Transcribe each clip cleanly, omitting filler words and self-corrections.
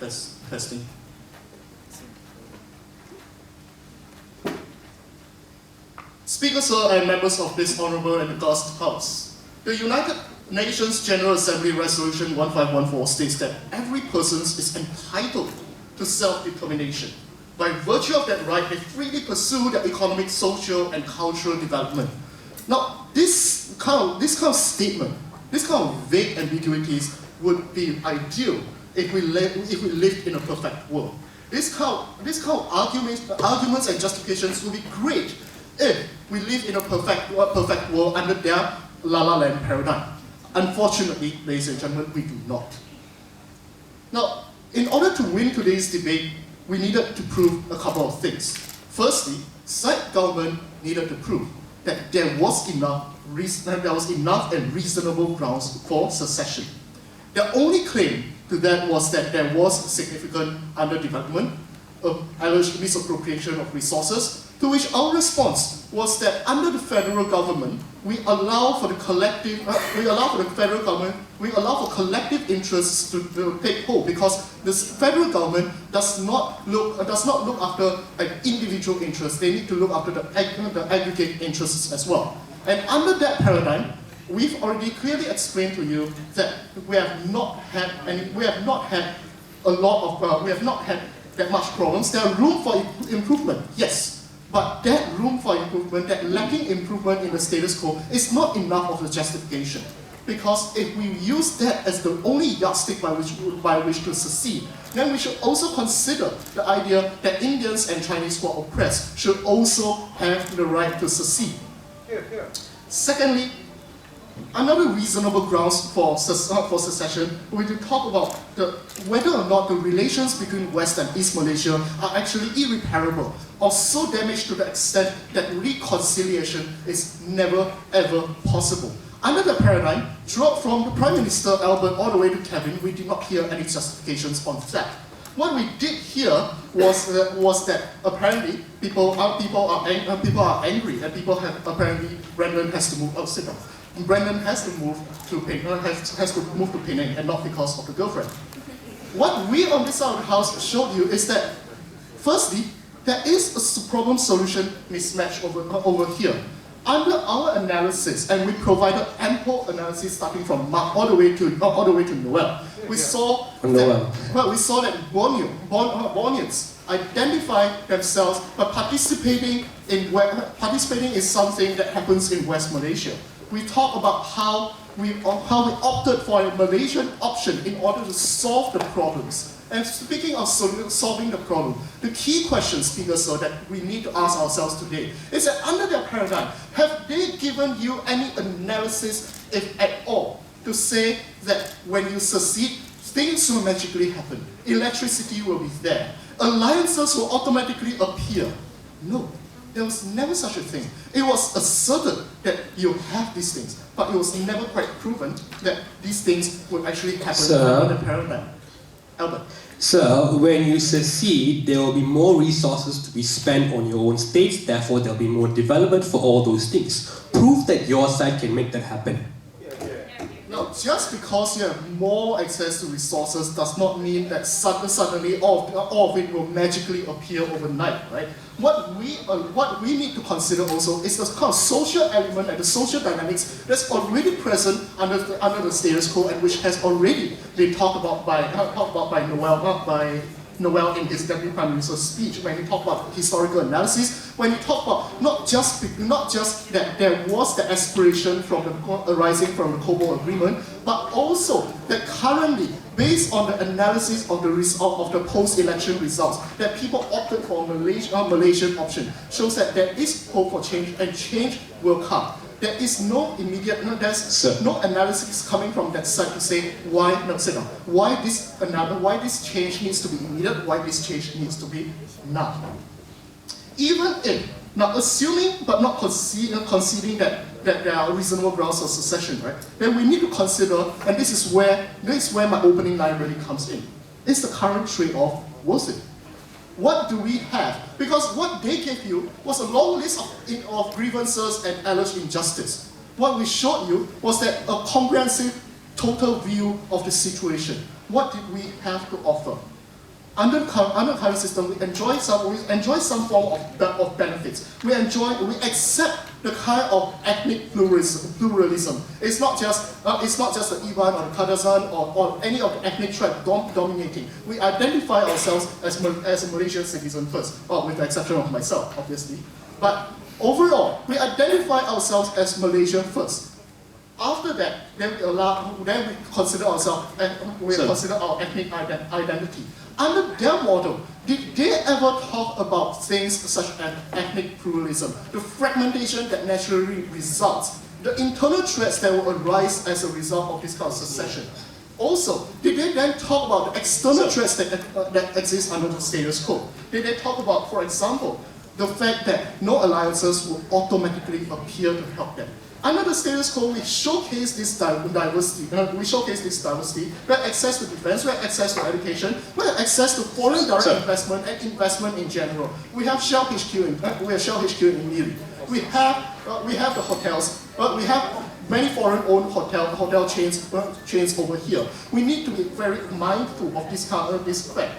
Testing. Speaker, sir, and members of this honorable and august House. The United Nations General Assembly Resolution 1514 states that every person is entitled to self-determination. By virtue of that right, they freely pursue their economic, social, and cultural development. Now, this kind of statement, this kind of vague ambiguities would be ideal if we lived in a perfect world. This kind of arguments and justifications would be great if we live in a perfect world under their La-La Land paradigm. Unfortunately, ladies and gentlemen, we do not. Now, in order to win today's debate, we needed to prove a couple of things. Firstly, side government needed to prove that there was enough and reasonable grounds for secession. The only claim to that was that there was significant underdevelopment, alleged misappropriation of resources, to which our response was that under the federal government, we allow for collective interests to take hold, because the federal government does not look after an individual interest. They need to look after the aggregate interests as well. And under that paradigm, we've already clearly explained to you that we have not had that much problems. There are room for improvement, yes. But that room for improvement, that lacking improvement in the status quo, is not enough of a justification. Because if we use that as the only yardstick by which to succeed, then we should also consider the idea that Indians and Chinese who are oppressed should also have the right to secede. Secondly, another reasonable grounds for secession, we will talk about whether or not the relations between West and East Malaysia are actually irreparable, or so damaged to the extent that reconciliation is never ever possible. Under the paradigm, from the Prime Minister Albert all the way to Kevin, we did not hear any justifications on that. What we did hear was that apparently people are angry, and apparently Brendan has to move. Oh, sit down. Brendan has to move to Penang, and not because of the girlfriend. What we on this side of the house showed you is that, firstly, there is a problem-solution mismatch over here. Under our analysis, and we provided ample analysis starting from Mark all the way to Noel, we saw that Borneans identify themselves by participating in something that happens in West Malaysia. We talk about how we opted for a Malaysian option in order to solve the problems. And speaking of solving the problem, the key question, Speaker, sir, that we need to ask ourselves today is that under their paradigm, have they given you any analysis, if at all, to say that when you secede, things will magically happen, electricity will be there, alliances will automatically appear? No. There was never such a thing. It was asserted that you have these things, but it was never quite proven that these things would actually happen under the paradigm. Albert. Sir, when you secede, there will be more resources to be spent on your own states, therefore there will be more development for all those things. Prove that your side can make that happen. Now, just because you have more access to resources does not mean that suddenly all of it will magically appear overnight, right? What we need to consider also is the kind of social element and the social dynamics that's already present under the status quo, and which has already been talked about by Noel in his Deputy Prime Minister's speech, when he talked about historical analysis, when he talked about not just that there was the aspiration arising from the Cobo Agreement, but also that currently, based on the analysis of the post-election results, that people opted for a Malaysian option, shows that there is hope for change, and change will come. There is no no analysis coming from that side to say why this change needs to be immediate, why this change needs to be now. Even if, now assuming but not conceding that there are reasonable grounds for secession, right? Then we need to consider, and this is where my opening line really comes in. Is the current trade-off worth it? What do we have? Because what they gave you was a long list of grievances and alleged injustice. What we showed you was that a comprehensive, total view of the situation. What did we have to offer? under current system, we enjoy some form of benefits. We accept the kind of ethnic pluralism. It's not just the Ivan or the Kadazan or any of the ethnic tribe dominating. We identify ourselves as a Malaysian citizen first, with the exception of myself, obviously. But overall, we identify ourselves as Malaysian first. After that, then we consider ourselves, consider our ethnic identity. Under their model, did they ever talk about things such as ethnic pluralism, the fragmentation that naturally results, the internal threats that will arise as a result of this kind of secession? Also, did they then talk about the external threats that exist under the status quo? Did they talk about, for example, the fact that no alliances will automatically appear to help them? Under the status quo, we showcase this diversity. We have access to defense, we have access to education, we have access to foreign direct investment and investment in general. We have Shell HQ in Miri. We have the hotels. We have many foreign-owned hotel chains over here. We need to be very mindful of this fact.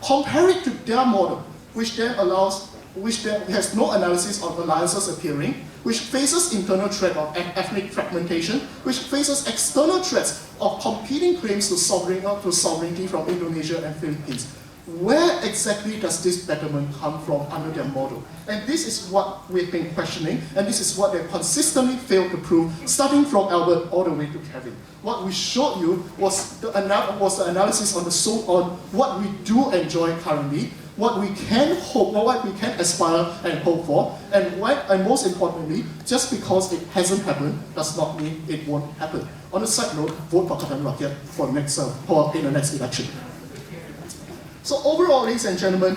Compare it to their model, which has no analysis of alliances appearing, which faces internal threat of ethnic fragmentation, which faces external threats of competing claims to sovereignty from Indonesia and Philippines. Where exactly does this betterment come from under their model? And this is what we've been questioning, and this is what they consistently failed to prove, starting from Albert all the way to Kevin. What we showed you was the analysis on what we do enjoy currently, what we can hope, or what we can aspire and hope for, and most importantly, just because it hasn't happened does not mean it won't happen. On a side note, vote for Pakatan Rakyat in the next election. So overall, ladies and gentlemen,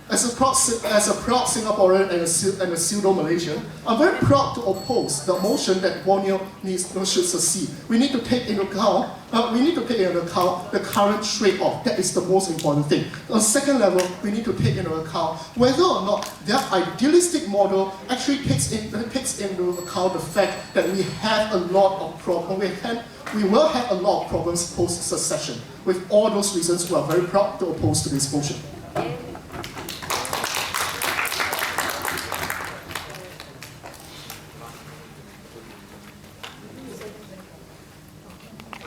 as a proud Singaporean and a pseudo-Malaysian, I'm very proud to oppose the motion that Borneo should secede. We need to take into account the current trade-off. That is the most important thing. On second level, we need to take into account whether or not their idealistic model actually takes into account the fact that we have a lot of problems. We will have a lot of problems post-secession. With all those reasons, we are very proud to oppose to this motion.